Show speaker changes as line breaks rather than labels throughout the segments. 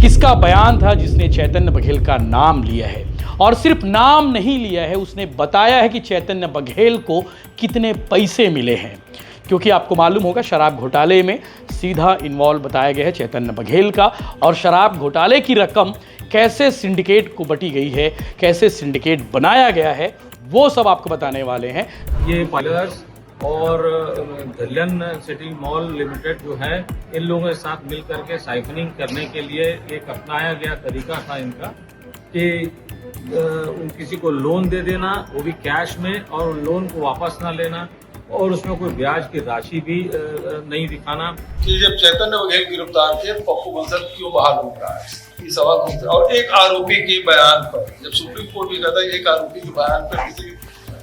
किसका बयान था जिसने चैतन्य बघेल का नाम लिया है? और सिर्फ नाम नहीं लिया है, उसने बताया है कि चैतन्य बघेल को कितने पैसे मिले हैं। क्योंकि आपको मालूम होगा शराब घोटाले में सीधा इन्वॉल्व बताया गया है चैतन्य बघेल का, और शराब घोटाले की रकम कैसे सिंडिकेट को बटी गई है, कैसे सिंडिकेट बनाया गया है, वो सब आपको बताने वाले हैं।
ये पार्लर्स और धलियन सिटी मॉल लिमिटेड जो है, इन लोगों के साथ मिल करके साइफनिंग करने के लिए एक अपनाया गया तरीका था इनका कि किसी को लोन दे देना, वो भी कैश में, और लोन को वापस ना लेना, और उसमें कोई ब्याज की राशि भी नहीं दिखाना।
कि जब चैतन्य बघेल गिरफ्तार थे, पप्पू बंसल क्यों बाहर घूम रहा है, ये सवाल पूछते हैं। और एक आरोपी के बयान पर जब सुप्रीम कोर्ट भी कहता है एक आरोपी के बयान पर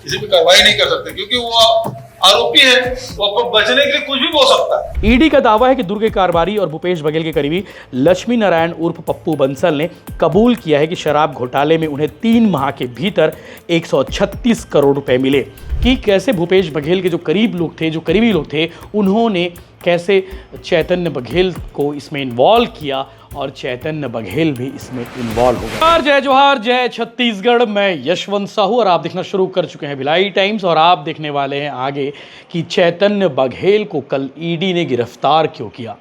किसी भी कार्रवाई नहीं कर सकते, क्योंकि वो आरोपी है, वो बचने के लिए कुछ भी बोल सकता है।
ईडी का दावा है कि दुर्ग कारोबारी और भूपेश बघेल के करीबी लक्ष्मी नारायण उर्फ पप्पू बंसल ने कबूल किया है कि शराब घोटाले में उन्हें 3 माह के भीतर 136 करोड़ रुपए मिले। कि कैसे भूपेश बघेल के जो करीब लोग थे, जो करीबी लोग थे, उन्होंने कैसे चैतन्य बघेल को इसमें इन्वॉल्व किया, और चैतन्य बघेल भी इसमें इन्वॉल्व हो गया। जय जोहार, जय छत्तीसगढ़। मैं यशवंत साहू और आप देखना शुरू कर चुके हैं भिलाई टाइम्स, और आप देखने वाले हैं आगे कि चैतन्य बघेल को कल ईडी ने गिरफ्तार क्यों किया।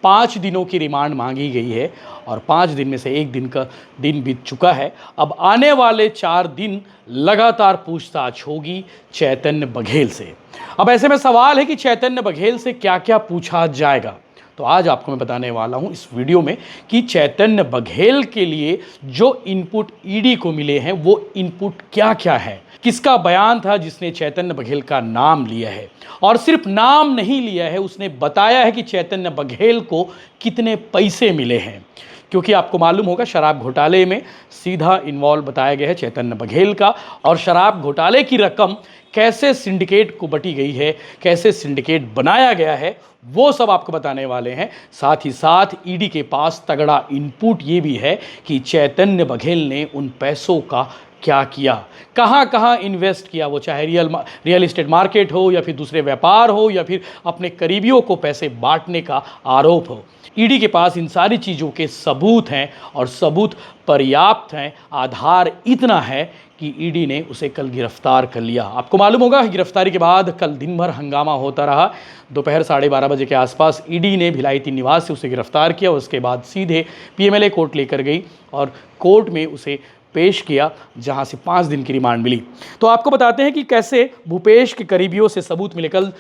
5 दिनों की रिमांड मांगी गई है और 5 दिन में से 1 दिन का दिन बीत चुका है। अब आने वाले 4 दिन लगातार पूछताछ होगी चैतन्य बघेल से। अब ऐसे में सवाल है कि चैतन्य बघेल से क्या क्या पूछा जाएगा। तो आज आपको मैं बताने वाला हूं इस वीडियो में कि चैतन्य बघेल के लिए जो इनपुट ईडी को मिले हैं वो इनपुट क्या क्या है, किसका बयान था जिसने चैतन्य बघेल का नाम लिया है, और सिर्फ नाम नहीं लिया है, उसने बताया है कि चैतन्य बघेल को कितने पैसे मिले हैं। क्योंकि आपको मालूम होगा शराब घोटाले में सीधा इन्वॉल्व बताया गया है चैतन्य बघेल का, और शराब घोटाले की रकम कैसे सिंडिकेट को बटी गई है, कैसे सिंडिकेट बनाया गया है, वो सब आपको बताने वाले हैं। साथ ही साथ ईडी के पास तगड़ा इनपुट ये भी है कि चैतन्य बघेल ने उन पैसों का क्या किया, कहाँ कहाँ इन्वेस्ट किया, वो चाहे रियल एस्टेट मार्केट हो या फिर दूसरे व्यापार हो या फिर अपने करीबियों को पैसे बांटने का आरोप हो। ईडी के पास इन सारी चीज़ों के सबूत हैं, और सबूत पर्याप्त हैं। आधार इतना है कि ईडी ने उसे कल गिरफ्तार कर लिया। आपको मालूम होगा गिरफ्तारी के बाद कल दिन भर हंगामा होता रहा। दोपहर 12:30 बजे के आसपास ईडी ने भिलाई 3 निवास से उसे गिरफ्तार किया। उसके बाद सीधे पीएमएलए कोर्ट लेकर गई और कोर्ट में उसे पेश किया, जहां से 5 दिन की रिमांड मिली। तो आपको बताते हैं कि कैसे भूपेश के करीबियों से सबूत मिले। कल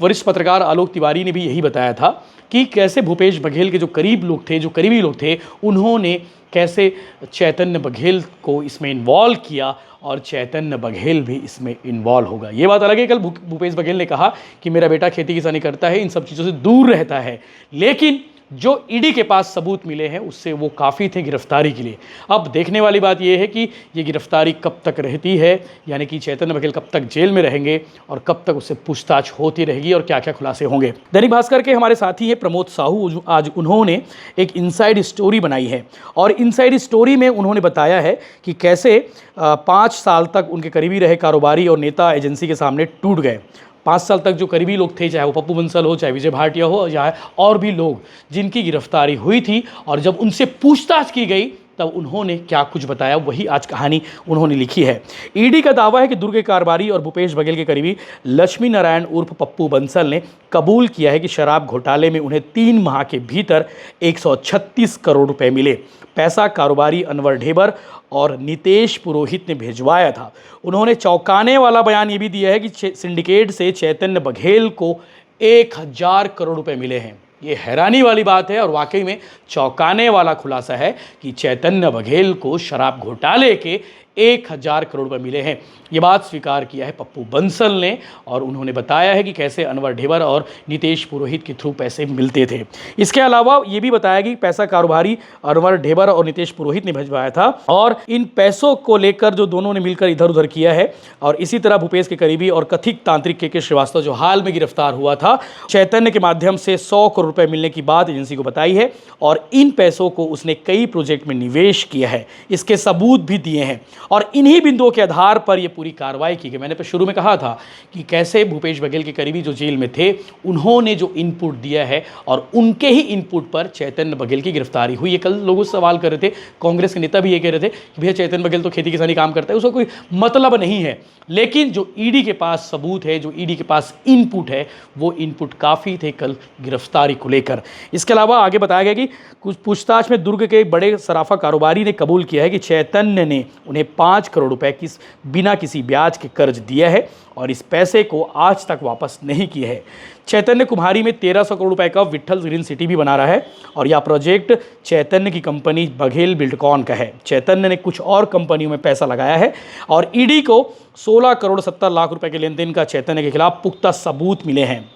वरिष्ठ पत्रकार आलोक तिवारी ने भी यही बताया था कि कैसे भूपेश बघेल के जो करीब लोग थे, जो करीबी लोग थे, उन्होंने कैसे चैतन्य बघेल को इसमें इन्वॉल्व किया, और चैतन्य बघेल भी इसमें इन्वॉल्व होगा। ये बात अलग है, कल भूपेश बघेल ने कहा कि मेरा बेटा खेती किसानी करता है, इन सब चीज़ों से दूर रहता है, लेकिन जो ईडी के पास सबूत मिले हैं उससे वो काफ़ी थे गिरफ्तारी के लिए। अब देखने वाली बात यह है कि ये गिरफ्तारी कब तक रहती है, यानी कि चैतन्य बघेल कब तक जेल में रहेंगे और कब तक उससे पूछताछ होती रहेगी और क्या क्या खुलासे होंगे। दैनिक भास्कर के हमारे साथी हैं प्रमोद साहू। आज उन्होंने एक इनसाइड स्टोरी बनाई है, और इनसाइड स्टोरी में उन्होंने बताया है कि कैसे 5 साल तक उनके करीबी रहे कारोबारी और नेता एजेंसी के सामने टूट गए। 5 साल तक जो करीबी लोग थे, चाहे वो पप्पू बंसल हो, चाहे विजय भाटिया हो, या और भी लोग जिनकी गिरफ्तारी हुई थी, और जब उनसे पूछताछ की गई तब उन्होंने क्या कुछ बताया, वही आज कहानी उन्होंने लिखी है। ईडी का दावा है कि दुर्ग कारोबारी और भूपेश बघेल के करीबी लक्ष्मी नारायण उर्फ पप्पू बंसल ने कबूल किया है कि शराब घोटाले में उन्हें 3 माह के भीतर 136 करोड़ रुपए मिले। पैसा कारोबारी अनवर ढेबर और नितेश पुरोहित ने भिजवाया था। उन्होंने चौंकाने वाला बयान ये भी दिया है कि सिंडिकेट से चैतन्य बघेल को 1000 करोड़ रुपए मिले हैं। ये हैरानी वाली बात है और वाकई में चौंकाने वाला खुलासा है कि चैतन्य बघेल को शराब घोटाले के 1000 करोड़ रुपए मिले हैं। ये बात स्वीकार किया है पप्पू बंसल ने, और उन्होंने बताया है कि कैसे अनवर ढेबर और नितेश पुरोहित के थ्रू पैसे मिलते थे। इसके अलावा ये भी बताया कि पैसा कारोबारी अनवर ढेबर और नितेश पुरोहित ने भिजवाया था, और इन पैसों को लेकर जो दोनों ने मिलकर इधर उधर किया है। और इसी तरह भूपेश के करीबी और कथित तांत्रिक के श्रीवास्तव जो हाल में गिरफ्तार हुआ था, चैतन्य के माध्यम से 100 करोड़ रुपए मिलने की बात एजेंसी को बताई है, और इन पैसों को उसने कई प्रोजेक्ट में निवेश किया है। इसके सबूत भी दिए हैं। और इन्हीं बिंदुओं के आधार पर यह पूरी कार्रवाई की गई। मैंने शुरू में कहा था कि कैसे भूपेश बघेल के करीबी जो जेल में थे उन्होंने जो इनपुट दिया है और उनके ही इनपुट पर चैतन्य बघेल की गिरफ्तारी हुई है। कल लोग सवाल कर रहे थे, कांग्रेस के नेता भी ये कह रहे थे कि भैया चैतन्य बघेल तो खेती किसानी काम करता है, उसका कोई मतलब नहीं है। लेकिन जो ईडी के पास सबूत है, जो ईडी के पास इनपुट है, वो इनपुट काफ़ी थे कल गिरफ्तारी को लेकर। इसके अलावा आगे बताया गया कि कुछ पूछताछ में दुर्ग के एक बड़े सराफा कारोबारी ने कबूल किया है कि चैतन्य ने उन्हें 5 करोड़ रुपए की बिना किसी ब्याज के कर्ज दिया है और इस पैसे को आज तक वापस नहीं किया है। चैतन्य कुम्हारी में 1300 करोड़ रुपए का विट्ठल ग्रीन सिटी भी बना रहा है और यह प्रोजेक्ट चैतन्य की कंपनी बघेल बिल्डकॉन का है। चैतन्य ने कुछ और कंपनियों में पैसा लगाया है और ईडी को 16 करोड़ 70 लाख रुपए के लेन देन का चैतन्य के खिलाफ पुख्ता सबूत मिले हैं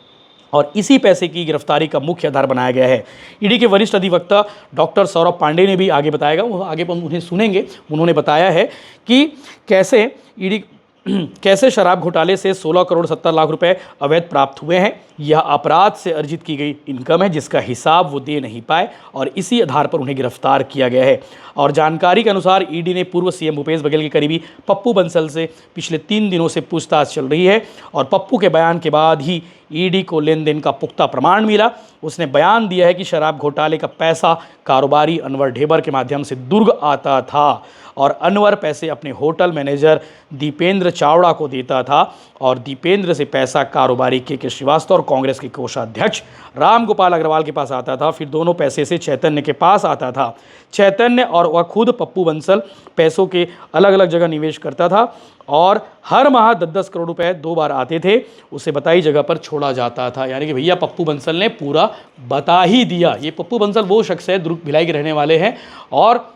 और इसी पैसे की गिरफ्तारी का मुख्य आधार बनाया गया है। ईडी के वरिष्ठ अधिवक्ता डॉक्टर सौरभ पांडे ने भी आगे बताएगा, वो आगे हम उन्हें सुनेंगे। उन्होंने बताया है कि कैसे शराब घोटाले से 16 करोड़ 70 लाख रुपए अवैध प्राप्त हुए हैं। यह अपराध से अर्जित की गई इनकम है जिसका हिसाब वो दे नहीं पाए और इसी आधार पर उन्हें गिरफ्तार किया गया है। और जानकारी के अनुसार ईडी ने पूर्व सीएम भूपेश बघेल के करीबी पप्पू बंसल से पिछले 3 दिनों से पूछताछ चल रही है और पप्पू के बयान के बाद ही ईडी को लेन देन का पुख्ता प्रमाण मिला। उसने बयान दिया है कि शराब घोटाले का पैसा कारोबारी अनवर ढेबर के माध्यम से दुर्ग आता था और अनवर पैसे अपने होटल मैनेजर दीपेंद्र चावड़ा को देता था और दीपेंद्र से पैसा कारोबारी के श्रीवास्तव और कांग्रेस के कोषाध्यक्ष राम गोपाल अग्रवाल के पास आता था। फिर दोनों पैसे से चैतन्य के पास आता था। चैतन्य और वह खुद पप्पू बंसल पैसों के अलग अलग जगह निवेश करता था और हर माह 10-10 करोड़ रुपए 2 बार आते थे, उसे बताई जगह पर छोड़ा जाता था। यानी कि भैया पप्पू बंसल ने पूरा बता ही दिया। ये पप्पू बंसल वो शख्स है, दुर्ग भिलाई के रहने वाले हैं और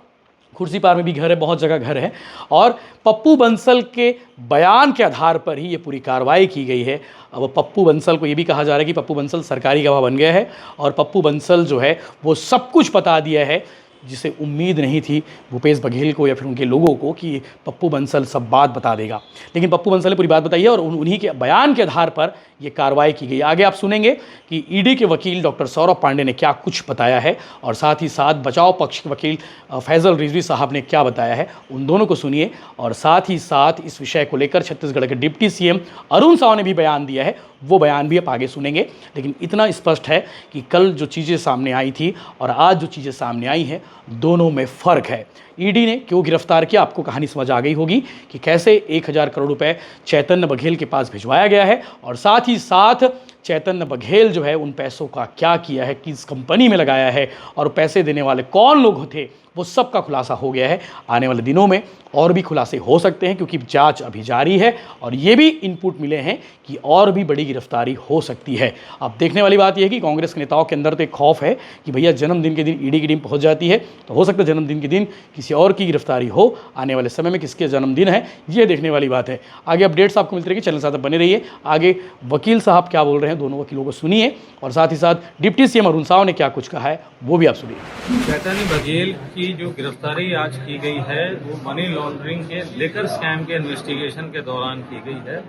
खुर्सीपार में भी घर है, बहुत जगह घर है और पप्पू बंसल के बयान के आधार पर ही ये पूरी कार्रवाई की गई है। अब पप्पू बंसल को ये भी कहा जा रहा है कि पप्पू बंसल सरकारी गवाह बन गया है और पप्पू बंसल जो है वो सब कुछ बता दिया है जिसे उम्मीद नहीं थी भूपेश बघेल को या फिर उनके लोगों को कि पप्पू बंसल सब बात बता देगा। लेकिन पप्पू बंसल ने पूरी बात बताई है और उन्हीं के बयान के आधार पर यह कार्रवाई की गई। आगे आप सुनेंगे कि ईडी के वकील डॉक्टर सौरभ पांडे ने क्या कुछ बताया है और साथ ही साथ बचाव पक्ष के वकील फैजल रिजवी साहब ने क्या बताया है, उन दोनों को सुनिए। और साथ ही साथ इस विषय को लेकर छत्तीसगढ़ के डिप्टी सीएम अरुण साव ने भी बयान दिया है, वो बयान भी आप आगे सुनेंगे। लेकिन इतना स्पष्ट है कि कल जो चीज़ें सामने आई थी और आज जो चीज़ें सामने आई हैं, दोनों में फ़र्क है। ईडी ने क्यों गिरफ्तार किया, आपको कहानी समझ आ गई होगी कि कैसे 1000 करोड़ रुपए चैतन्य बघेल के पास भिजवाया गया है और साथ ही साथ चैतन्य बघेल जो है उन पैसों का क्या किया है, किस कंपनी में लगाया है और पैसे देने वाले कौन लोग थे, वो सब का खुलासा हो गया है। आने वाले दिनों में और भी खुलासे हो सकते हैं क्योंकि जांच अभी जारी है और ये भी इनपुट मिले हैं कि और भी बड़ी गिरफ्तारी हो सकती है। अब देखने वाली बात यह है कि कांग्रेस के नेताओं के अंदर तो एक खौफ है कि भैया जन्मदिन के दिन ईडी की टीम पहुंच जाती है तो हो सकता है जन्मदिन के दिन किसी और की गिरफ्तारी हो। आने वाले समय में किसके जन्मदिन है ये देखने वाली बात है। आगे अपडेट्स आपको मिलती रहेगी, चैनल साथ बने रहिए। आगे वकील साहब क्या बोल रहे हैं, दोनों वकीलों को सुनिए और साथ ही साथ डिप्टी सीएम अरुण साव ने क्या कुछ कहा है वो भी आप सुनिए।
चैतन्य बघेल की जो गिरफ्तारी आज की गई है वो मनी लॉन्ड्रिंग के लेकर स्कैम के इन्वेस्टिगेशन के दौरान की गई है।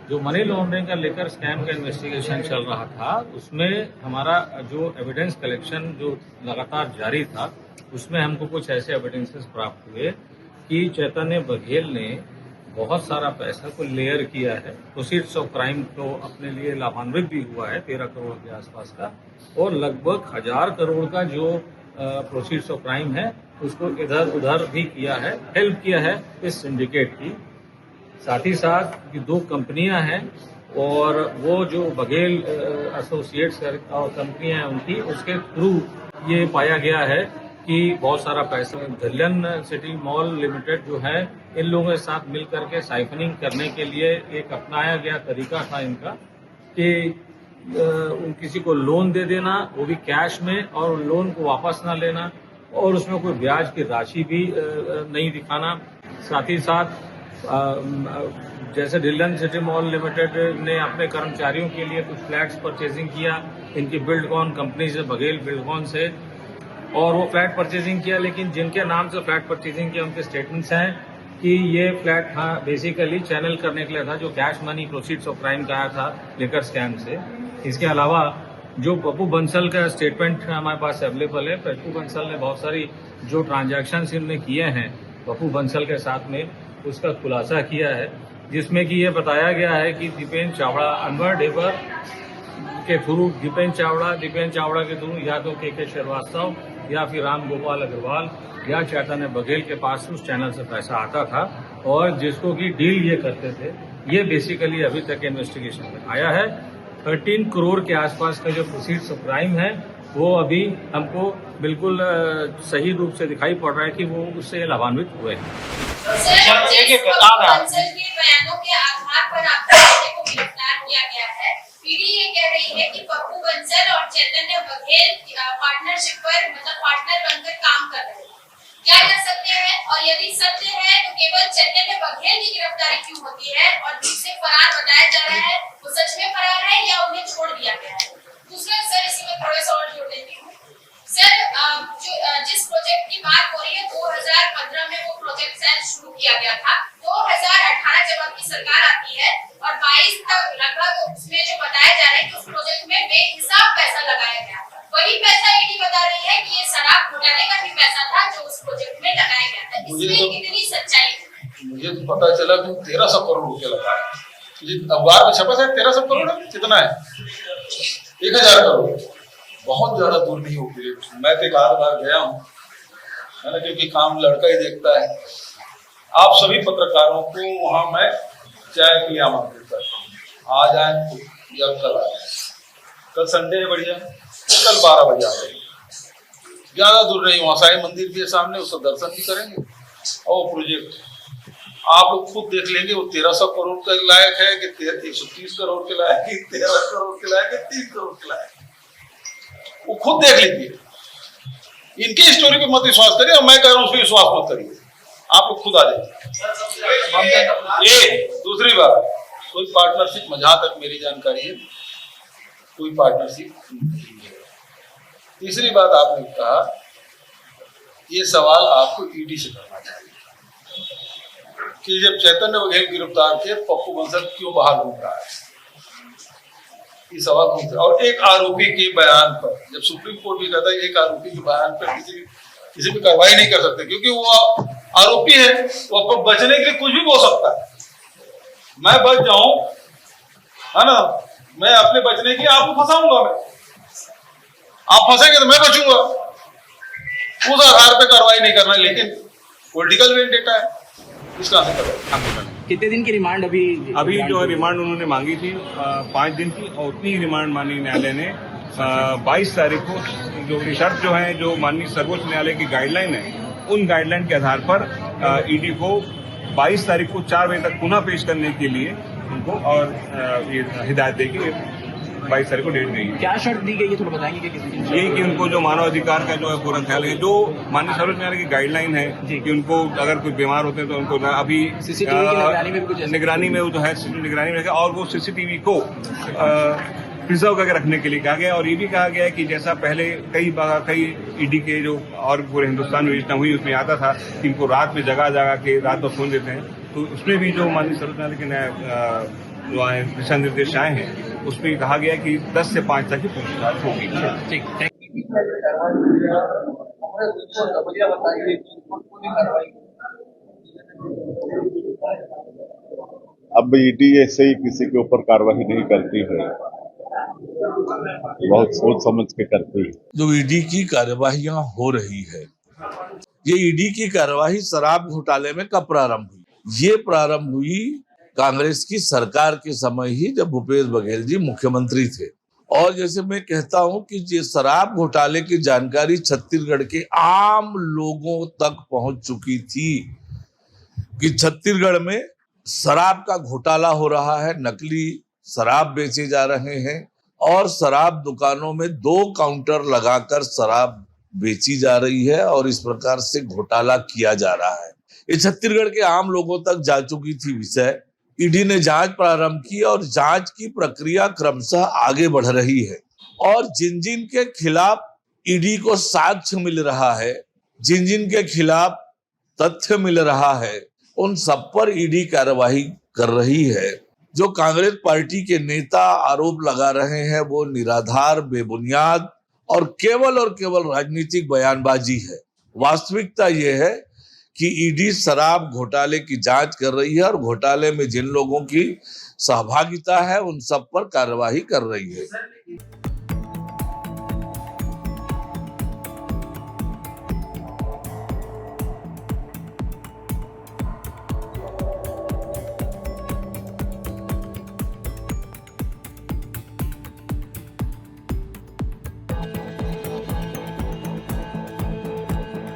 जो मनी लॉन्ड्रिंग का लेकर स्कैम का इन्वेस्टिगेशन चल रहा था उसमें हमारा जो एविडेंस कलेक्शन जो लगातार जारी था उसमें हमको कुछ ऐसे एविडेंसेस प्राप्त हुए कि चैतन्य बघेल ने बहुत सारा पैसा को लेयर किया है। प्रोसीड्स ऑफ क्राइम तो अपने लिए लाभान्वित भी हुआ है 13 करोड़ के आसपास का और लगभग 1000 करोड़ का जो प्रोसीड्स ऑफ क्राइम है उसको इधर उधर भी किया है, हेल्प किया है इस सिंडिकेट की। साथ ही साथ ये 2 कंपनियां हैं और वो जो बघेल एसोसिएट्स और कंपनियां हैं उनकी, उसके थ्रू ये पाया गया है कि बहुत सारा पैसा धल्यन सिटी मॉल लिमिटेड जो है इन लोगों के साथ मिल करके साइफनिंग करने के लिए एक अपनाया गया तरीका था इनका कि किसी को लोन दे देना, वो भी कैश में, और लोन को वापस ना लेना और उसमें कोई ब्याज की राशि भी नहीं दिखाना। साथ ही साथ जैसे ढिल्लन सिटी मॉल लिमिटेड ने अपने कर्मचारियों के लिए कुछ फ्लैट्स परचेजिंग किया इनकी बिल्डकॉन कंपनी से, बघेल बिल्डकॉन से, और वो फ्लैट परचेजिंग किया लेकिन जिनके नाम से फ्लैट परचेजिंग किया उनके स्टेटमेंट्स हैं कि ये फ्लैट बेसिकली चैनल करने के लिए था जो cash money proceeds of crime का आया था लेकर स्कैम से। इसके अलावा जो पप्पू बंसल का स्टेटमेंट हमारे पास अवेलेबल है, पप्पू बंसल ने बहुत सारी जो ट्रांजैक्शंस इनने किए हैं पप्पू बंसल के साथ में उसका खुलासा किया है, जिसमें कि ये बताया गया है कि दीपेन चावड़ा अनवर डेबर के थ्रू दीपेन चावड़ा के थ्रू या तो के श्रीवास्तव या फिर राम गोपाल अग्रवाल या चैतन्य बघेल के पास उस चैनल से पैसा आता था और जिसको कि डील ये करते थे। ये बेसिकली अभी तक इन्वेस्टिगेशन में आया है। 13 करोड़ के आसपास का जो प्रोसीड्स ऑफ क्राइम है वो अभी हमको बिल्कुल सही रूप से दिखाई पड़ रहा है कि वो उससे लाभान्वित हुए हैं।
बंसल के बयानों के आधार पर आपके बेटे को गिरफ्तार किया गया है। ईडी ये कह रही है कि पप्पू बंसल और चैतन्य बघेल पार्टनरशिप पर मतलब पार्टनर बनकर काम कर रहे हैं। क्या कर सकते हैं और यदि सत्य है तो केवल चैतन्य बघेल की गिरफ्तारी क्यों होती है और जिसे फरार बताया जा रहा है वो सच में फरार है या उन्हें छोड़ दिया गया है? दूसरा सर, इसी में थोड़ा सा और जोड़ देती हूँ सर, जिस प्रोजेक्ट की बात हो रही है 2015 में वो प्रोजेक्ट शायद शुरू किया गया था। 2018 जब आपकी सरकार आती है और 22 तक लगभग उसमें जो बताया जा रहा है कि उस प्रोजेक्ट में बेहिसाब पैसा लगाया गया। वही पैसा ईडी बता रही है कि ये शराब घोटाले का भी पैसा था जो उस प्रोजेक्ट में लगाया गया था। इसमें कितनी सच्चाई है?
मुझे तो पता चला कि 1300 करोड़ रुपया लगा है। अखबार में छपा है 1300 करोड़ है, कितना है? 1000 करोड़। बहुत ज्यादा दूर नहीं हो गई। मैं तो एक आध बार गया हूँ, है ना, क्योंकि काम लड़का ही देखता है। आप सभी पत्रकारों को वहां मैं चाय के लिए आमंत्रित करता हूँ। आज आए या कल आए, कल संडे है, बढ़िया, कल 12 बजे आ जाएंगे। ज्यादा दूर नहीं, वहां साईं मंदिर के सामने उसका दर्शन भी करेंगे और प्रोजेक्ट आप लोग खुद देख लेंगे वो 1300 करोड़ के लायक है कि 130 करोड़ के लायक है, 13 करोड़ के लायक है, 30 करोड़ के लायक, वो खुद देख लीजिए। इनकी स्टोरी पे मत विश्वास करिए और मैं कह रहा हूँ उस पर विश्वास मत करिए, आप लोग खुद आ जाइए। ये दूसरी बात, कोई पार्टनरशिप में, जहां तक मेरी जानकारी है, कोई पार्टनरशिप नहीं है। तीसरी बात, आपने कहा ये सवाल आपको ईडी से करना चाहिए कि जब चैतन्य बघेल गिरफ्तार थे, पप्पू बंसल क्यों बाहर घूम रहा है? ये सवाल पूछते। और एक आरोपी के बयान पर, जब सुप्रीम कोर्ट भी कहता है एक आरोपी के बयान पर किसी भी कार्रवाई नहीं कर सकते क्योंकि वो आरोपी है, वो आपको बचने के लिए कुछ भी बोल सकता है। मैं बच जाऊं, है ना, मैं अपने बचने के लिए आपको फंसाऊंगा, मैं, आप फंसेंगे तो मैं बचूंगा। उस आधार पर कार्रवाई नहीं करना, लेकिन पॉलिटिकल वेंडेटा है, इसका
कितने दिन की रिमांड
अभी जो रिमांड उन्होंने मांगी थी 5 दिन की, और उतनी रिमांड माननीय न्यायालय ने 22 तारीख को जो शर्त जो है, जो माननीय सर्वोच्च न्यायालय की गाइडलाइन है, उन गाइडलाइन के आधार पर ईडी को 22 तारीख को 4 बजे तक पुनः पेश करने के लिए उनको और ये हिदायत देगी। 22 तारीख को डेट गई।
क्या शर्त दी गई है, थोड़ा बताएंगे कि किसी
ये कि उनको जो मानव अधिकार का जो है पूरा ख्याल है, जो माननीय सर्वोच्च न्यायालय की गाइडलाइन है कि उनको अगर कोई बीमार होते हैं तो उनको अभी
सीसीटीवी की निगरानी में भी कुछ
निगरानी में वो तो है, निगरानी में, और वो सीसीटीवी को प्रिजर्व करके रखने के लिए कहा गया। और ये भी कहा गया है कि जैसा पहले कई ईडी के जो और पूरे हिंदुस्तान में योजना हुई उसमें आता था कि इनको रात में जगह के रात भर सोने देते हैं, तो उसमें भी जो माननीय सर्वोच्च न्यायालय के जो दिशा निर्देश आए हैं उसमें कहा गया कि 10 से 5 तक की पूछताछ होगी।
ठीक।
अब ईडी ऐसे ही किसी के ऊपर कार्रवाई नहीं करती है, बहुत सोच समझ के करती है।
जो ईडी की कार्यवाहियां हो रही है, ये ईडी की कार्यवाही शराब घोटाले में कब प्रारंभ हुई? ये प्रारंभ हुई कांग्रेस की सरकार के समय ही, जब भूपेश बघेल जी मुख्यमंत्री थे। और जैसे मैं कहता हूं कि ये शराब घोटाले की जानकारी छत्तीसगढ़ के आम लोगों तक पहुंच चुकी थी कि छत्तीसगढ़ में शराब का घोटाला हो रहा है, नकली शराब बेचे जा रहे हैं और शराब दुकानों में 2 काउंटर लगाकर शराब बेची जा रही है और इस प्रकार से घोटाला किया जा रहा है। ये छत्तीसगढ़ के आम लोगों तक जा चुकी थी विषय। ईडी ने जांच प्रारंभ की और जांच की प्रक्रिया क्रमशः आगे बढ़ रही है और जिन जिन के खिलाफ ईडी को साक्ष्य मिल रहा है, जिन जिन के खिलाफ तथ्य मिल रहा है, उन सब पर ईडी कार्यवाही कर रही है। जो कांग्रेस पार्टी के नेता आरोप लगा रहे हैं वो निराधार, बेबुनियाद और केवल राजनीतिक बयानबाजी है। वास्तविकता ये है कि ईडी शराब घोटाले की जांच कर रही है और घोटाले में जिन लोगों की सहभागिता है उन सब पर कार्रवाई कर रही है।